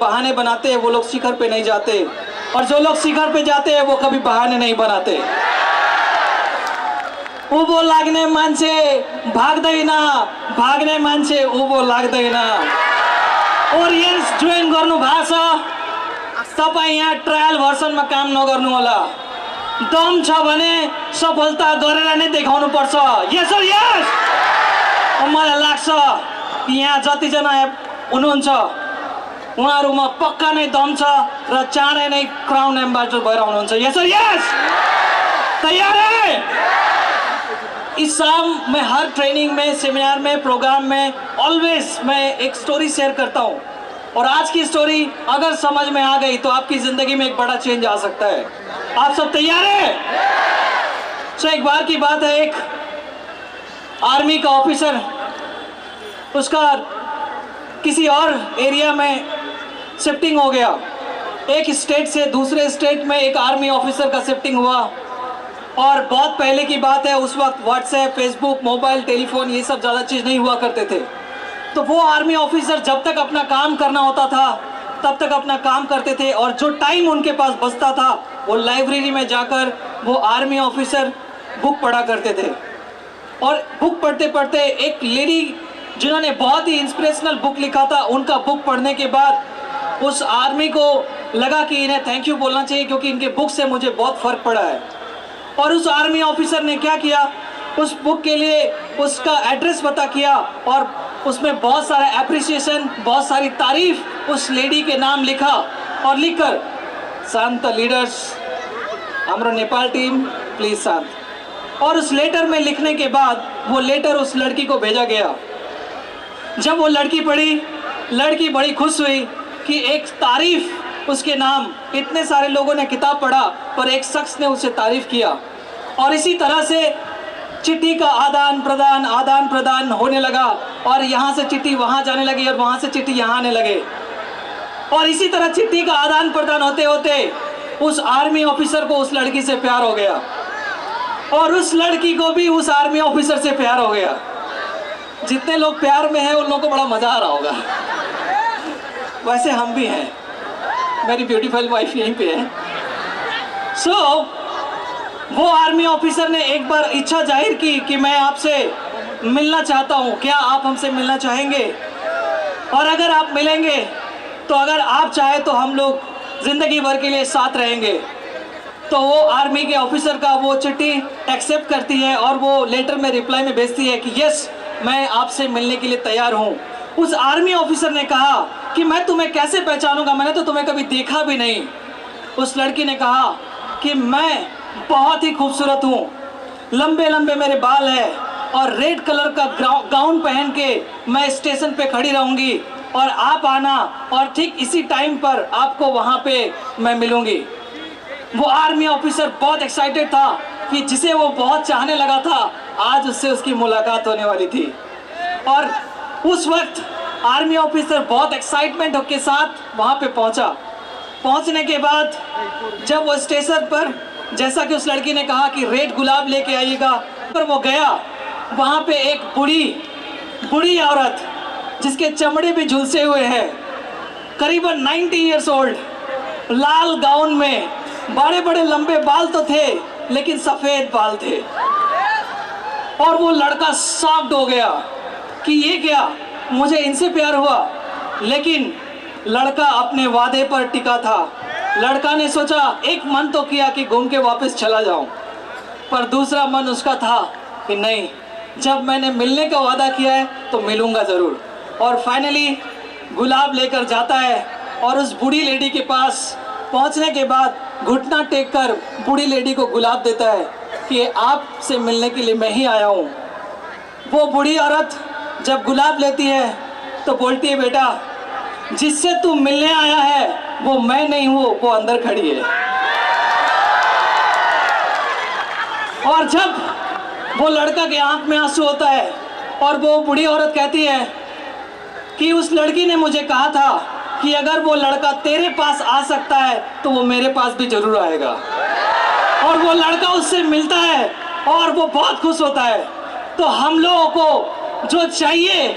बहाने बनाते हैं वो लोग शिखर पे नहीं जाते, और जो लोग शिखर पे जाते हैं वो कभी बहाने नहीं बनाते। ऊभो लाग्ने मान्छे भाग्दैन, भाग्ने मान्छे ऊभो लाग्दैन। ओरियन्स जोइन गर्नु भएको छ, तपाईँ यहाँ ट्रायल भर्सनमा काम नगर्नु होला। दम छ भने सफलता गरेर नै देखाउनु पर्छ। Yes sir yes. मलाई लाग्छ यहाँ जतिजना हुनुहुन्छ उहाँहरूमा पक्का नै दम छ र चाँडै नै क्राउन एम्बेसडर भएर आउनुहुन्छ। Yes sir yes. तैयार है? इस साल मैं हर ट्रेनिंग में, सेमिनार में, प्रोग्राम में ऑलवेज मैं एक स्टोरी शेयर करता हूँ, और आज की स्टोरी अगर समझ में आ गई तो आपकी जिंदगी में एक बड़ा चेंज आ सकता है। आप सब तैयार हैं? तो एक बार की बात है, एक आर्मी का ऑफिसर, उसका किसी और एरिया में शिफ्टिंग हो गया। एक स्टेट से दूसरे स्टेट में एक आर्मी ऑफिसर का शिफ्टिंग हुआ, और बहुत पहले की बात है, उस वक्त व्हाट्सएप, फेसबुक, मोबाइल, टेलीफोन ये सब ज़्यादा चीज़ नहीं हुआ करते थे। तो वो आर्मी ऑफिसर जब तक अपना काम करना होता था तब तक अपना काम करते थे, और जो टाइम उनके पास बचता था वो लाइब्रेरी में जाकर वो आर्मी ऑफिसर बुक पढ़ा करते थे। और बुक पढ़ते पढ़ते एक लेडी जिन्होंने बहुत ही इंस्पिरेशनल बुक लिखा था, उनका बुक पढ़ने के बाद उस आर्मी को लगा कि इन्हें थैंक यू बोलना चाहिए क्योंकि इनके बुक से मुझे बहुत फ़र्क पड़ा है। और उस आर्मी ऑफिसर ने क्या किया, उस बुक के लिए उसका एड्रेस पता किया, और उसमें बहुत सारा एप्रिसिएशन, बहुत सारी तारीफ उस लेडी के नाम लिखा, और लिखकर शांत लीडर्स, हाम्रो नेपाल टीम प्लीज शांत। और उस लेटर में लिखने के बाद वो लेटर उस लड़की को भेजा गया। जब वो लड़की पढ़ी, लड़की बड़ी खुश हुई कि एक तारीफ उसके नाम, इतने सारे लोगों ने किताब पढ़ा पर एक शख्स ने उसे तारीफ किया। और इसी तरह से चिट्ठी का आदान प्रदान होने लगा, और यहाँ से चिट्ठी वहाँ जाने लगी और वहाँ से चिट्ठी यहाँ आने लगे, और इसी तरह चिट्ठी का आदान प्रदान होते होते उस आर्मी ऑफिसर को उस लड़की से प्यार हो गया, और उस लड़की को भी उस आर्मी ऑफिसर से प्यार हो गया। जितने लोग प्यार में हैं उन लोगों को बड़ा मजा आ रहा होगा। वैसे हम भी हैं, मेरी ब्यूटीफुल वाइफ यहीं पे है। वो आर्मी ऑफिसर ने एक बार इच्छा जाहिर की कि मैं आपसे मिलना चाहता हूँ, क्या आप हमसे मिलना चाहेंगे? और अगर आप मिलेंगे तो अगर आप चाहे तो हम लोग ज़िंदगी भर के लिए साथ रहेंगे। तो वो आर्मी के ऑफिसर का वो चिट्ठी एक्सेप्ट करती है, और वो लेटर में रिप्लाई में भेजती है कि यस, मैं आपसे मिलने के लिए तैयार हूँ। उस आर्मी ऑफिसर ने कहा कि मैं तुम्हें कैसे पहचानूंगा, मैंने तो तुम्हें कभी देखा भी नहीं। उस लड़की ने कहा कि मैं बहुत ही खूबसूरत हूँ, लंबे लंबे मेरे बाल हैं, और रेड कलर का गाउन पहन के मैं स्टेशन पे खड़ी रहूँगी, और आप आना, और ठीक इसी टाइम पर आपको वहाँ पे मैं मिलूँगी। वो आर्मी ऑफिसर बहुत एक्साइटेड था कि जिसे वो बहुत चाहने लगा था, आज उससे उसकी मुलाकात होने वाली थी। और उस वक्त आर्मी ऑफिसर बहुत एक्साइटमेंट के साथ वहाँ पे पहुँचा। पहुँचने के बाद जब वो स्टेशन पर, जैसा कि उस लड़की ने कहा कि रेड गुलाब लेके आइएगा, पर वो गया, वहाँ पे एक बूढ़ी औरत जिसके चमड़े भी झुलसे हुए हैं, करीबन 90 इयर्स ओल्ड, लाल गाउन में, बड़े बड़े लंबे बाल तो थे लेकिन सफ़ेद बाल थे। और वो लड़का शॉक्ड हो गया कि ये क्या, मुझे इनसे प्यार हुआ। लेकिन लड़का अपने वादे पर टिका था। लड़का ने सोचा, एक मन तो किया कि घूम के वापस चला जाऊं, पर दूसरा मन उसका था कि नहीं, जब मैंने मिलने का वादा किया है तो मिलूंगा ज़रूर। और फाइनली गुलाब लेकर जाता है, और उस बूढ़ी लेडी के पास पहुंचने के बाद घुटना टेक कर बूढ़ी लेडी को गुलाब देता है कि आपसे मिलने के लिए मैं ही आया हूँ। वो बूढ़ी औरत जब गुलाब लेती है तो बोलती है, बेटा जिससे तू मिलने आया है वो मैं नहीं हूँ, वो अंदर खड़ी है। और जब वो लड़का के आंख में आंसू होता है, और वो बूढ़ी औरत कहती है कि उस लड़की ने मुझे कहा था कि अगर वो लड़का तेरे पास आ सकता है तो वो मेरे पास भी जरूर आएगा। और वो लड़का उससे मिलता है और वो बहुत खुश होता है। तो हम लोगों को जो चाहिए,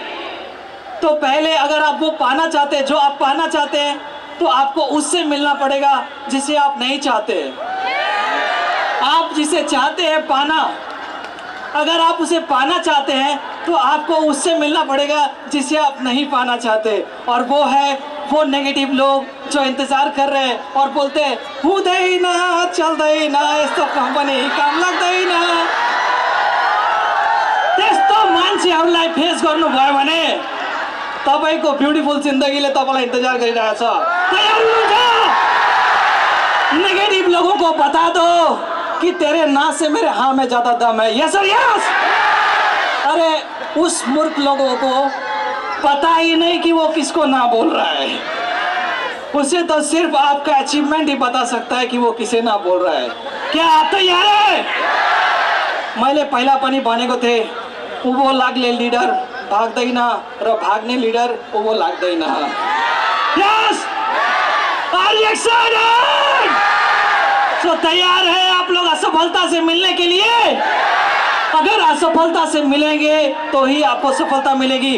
तो पहले अगर आप वो पाना चाहते हैं, जो आप पाना चाहते हैं, तो आपको उससे मिलना पड़ेगा जिसे आप नहीं चाहते। आप जिसे चाहते हैं पाना, अगर आप उसे पाना चाहते हैं तो आपको उससे मिलना पड़ेगा जिसे आप नहीं पाना चाहते। और वो है वो नेगेटिव लोग जो इंतजार कर रहे हैं और बोलते हैं हुँदैन चल्दैन यस्तो कम्पनी काम लाग्दैन। त्यस्तो मान्छेहरूलाई फेस गर्नुभयो भने तपाईको ब्युटिफुल जिन्दगीले तपाईलाई इंतजार गरिरहेछ। तयार हुनुहुन्छ? नेगेटिव लोगों को बता दो कि तेरे ना से मेरे हाँ में ज्यादा दम है। यस और यस। अरे उस मूर्ख लोगों को पता ही नहीं कि वो किसको ना बोल रहा है। उसे तो सिर्फ आपका अचीवमेंट ही बता सकता है कि वो किसे ना बोल रहा है। क्या आप तैयार है? मैले पहिला पनि भनेको थिएँ, उँभो लाग्ने लिडर भाग्दैन र भाग्ने लिडर उँभो लाग्दैन। Yes, are you excited? तो तैयार है आप लोग असफलता से मिलने के लिए? अगर असफलता से मिलेंगे तो ही आपको सफलता मिलेगी।